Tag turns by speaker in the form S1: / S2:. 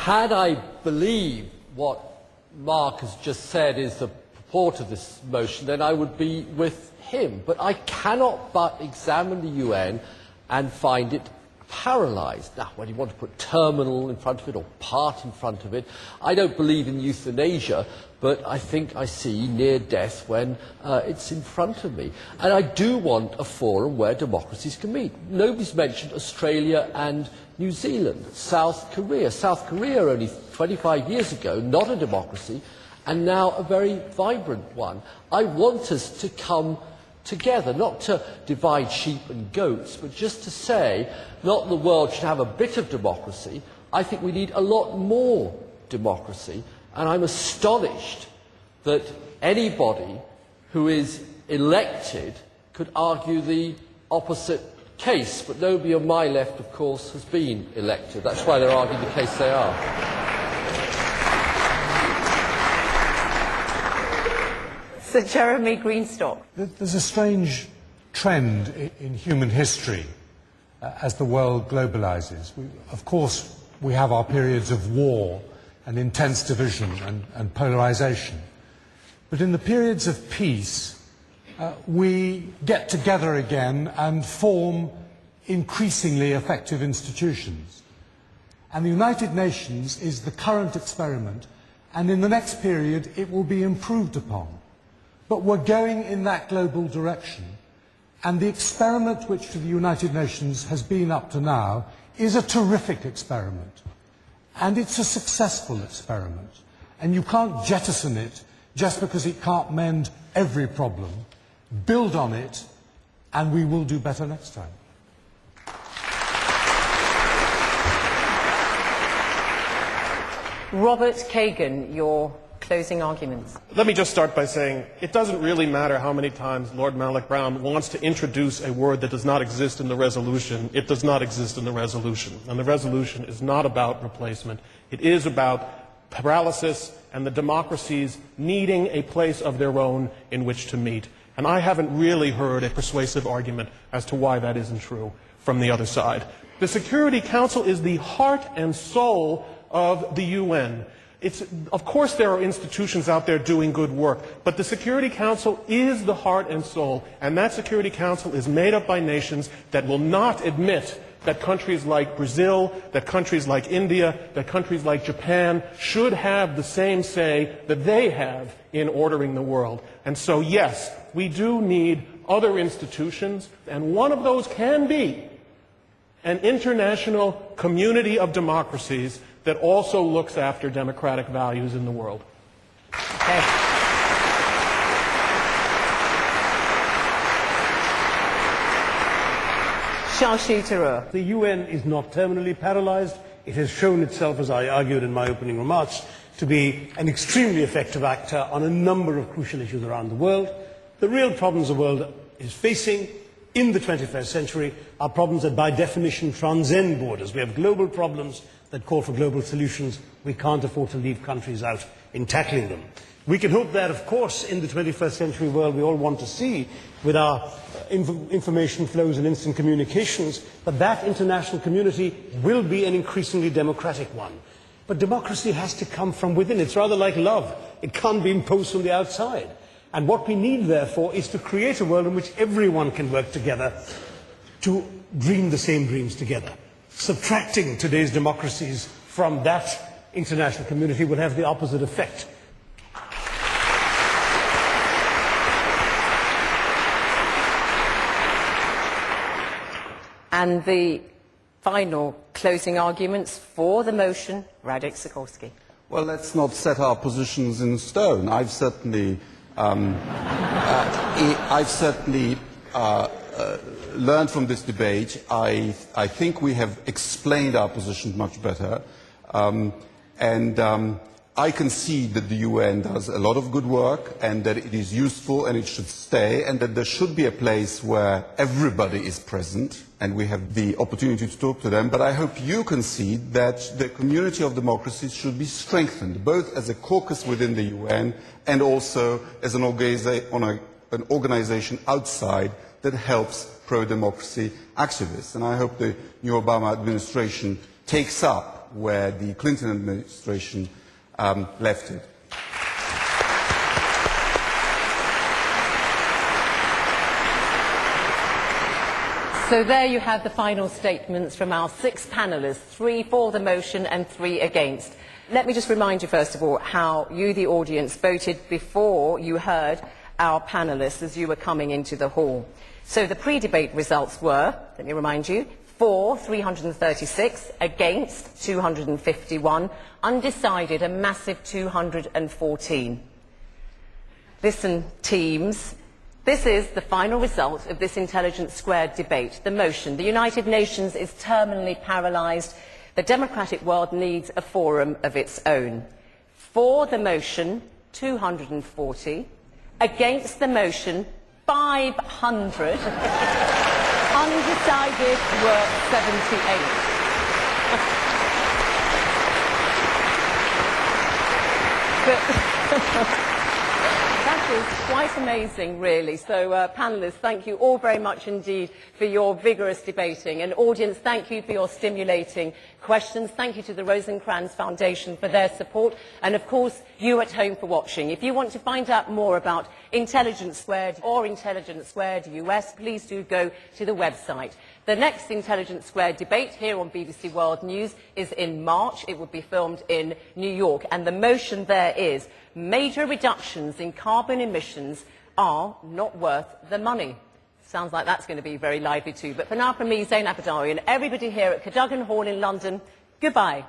S1: Had I believed what Mark has just said is the purport of this motion, then I would be with him. But I cannot but examine the UN and find it paralysed. Now, whether you want to put terminal in front of it or part in front of it, I don't believe in euthanasia, but I think I see near death when it's in front of me. And I do want a forum where democracies can meet. Nobody's mentioned Australia and New Zealand, South Korea. South Korea only 25 years ago, not a democracy, and now a very vibrant one. I want us to come together, not to divide sheep and goats, but just to say, not the world should have a bit of democracy. I think we need a lot more democracy, and I'm astonished that anybody who is elected could argue the opposite case, but nobody on my left, of course, has been elected. That's why they're arguing the case they are.
S2: Sir Jeremy Greenstock.
S3: There's a strange trend in human history as the world globalizes. Of course, we have our periods of war and intense division and polarization. But in the periods of peace, we get together again and form increasingly effective institutions. And the United Nations is the current experiment, and in the next period it will be improved upon. But we're going in that global direction, and the experiment which the United Nations has been up to now is a terrific experiment, and it's a successful experiment, and you can't jettison it just because it can't mend every problem. Build on it, and we will do better next time.
S2: Robert Kagan, your closing arguments.
S4: Let me just start by saying it doesn't really matter how many times Lord Malik Brown wants to introduce a word that does not exist in the resolution. It does not exist in the resolution. And the resolution is not about replacement. It is about paralysis and the democracies needing a place of their own in which to meet. And I haven't really heard a persuasive argument as to why that isn't true from the other side. The Security Council is the heart and soul of the UN. Of course there are institutions out there doing good work, but the Security Council is the heart and soul, and that Security Council is made up by nations that will not admit that countries like Brazil, that countries like India, that countries like Japan should have the same say that they have in ordering the world. And so yes, we do need other institutions, and one of those can be an international community of democracies that also looks after democratic values in the world.
S2: Okay.
S5: The UN is not terminally paralyzed. It has shown itself, as I argued in my opening remarks, to be an extremely effective actor on a number of crucial issues around the world. The real problems the world is facing in the 21st century are problems that by definition transcend borders. We have global problems that call for global solutions. We can't afford to leave countries out in tackling them. We can hope that, of course, in the 21st century world we all want to see with our information flows and instant communications, but that international community will be an increasingly democratic one. But democracy has to come from within. It's rather like love. It can't be imposed from the outside. And what we need, therefore, is to create a world in which everyone can work together to dream the same dreams together. Subtracting today's democracies from that international community would have the opposite effect.
S2: And the final closing arguments for the motion, Radek Sikorski.
S6: Well, let's not set our positions in stone. I've certainly learned from this debate. I think we have explained our position much better. I concede that the UN does a lot of good work and that it is useful and it should stay and that there should be a place where everybody is present and we have the opportunity to talk to them. But I hope you concede that the community of democracies should be strengthened, both as a caucus within the UN and also as an organization outside that helps pro-democracy activists. And I hope the new Obama administration takes up where the Clinton administration left it.
S2: So there you have the final statements from our 6 panellists, 3 for the motion and 3 against. Let me just remind you, first of all, how you, the audience, voted before you heard our panellists as you were coming into the hall. So the pre-debate results were, let me remind you, for 336, against 251, undecided a massive 214. Listen, teams, this is the final result of this Intelligence Squared debate. The motion, the United Nations is terminally paralysed. The democratic world needs a forum of its own. For the motion, 240. Against the motion, 500. Undecided were 78. That is quite amazing, really. So, panellists, thank you all very much indeed for your vigorous debating. And audience, thank you for your stimulating questions. Thank you to the Rosencrantz Foundation for their support. And, of course, you at home for watching. If you want to find out more about Intelligence Squared or Intelligence Squared US, please do go to the website. The next Intelligence Squared debate here on BBC World News is in March. It will be filmed in New York. And the motion there is major reductions in carbon emissions are not worth the money. Sounds like that's going to be very lively too. But for now, from me, Zain Abadari, and everybody here at Cadogan Hall in London, goodbye.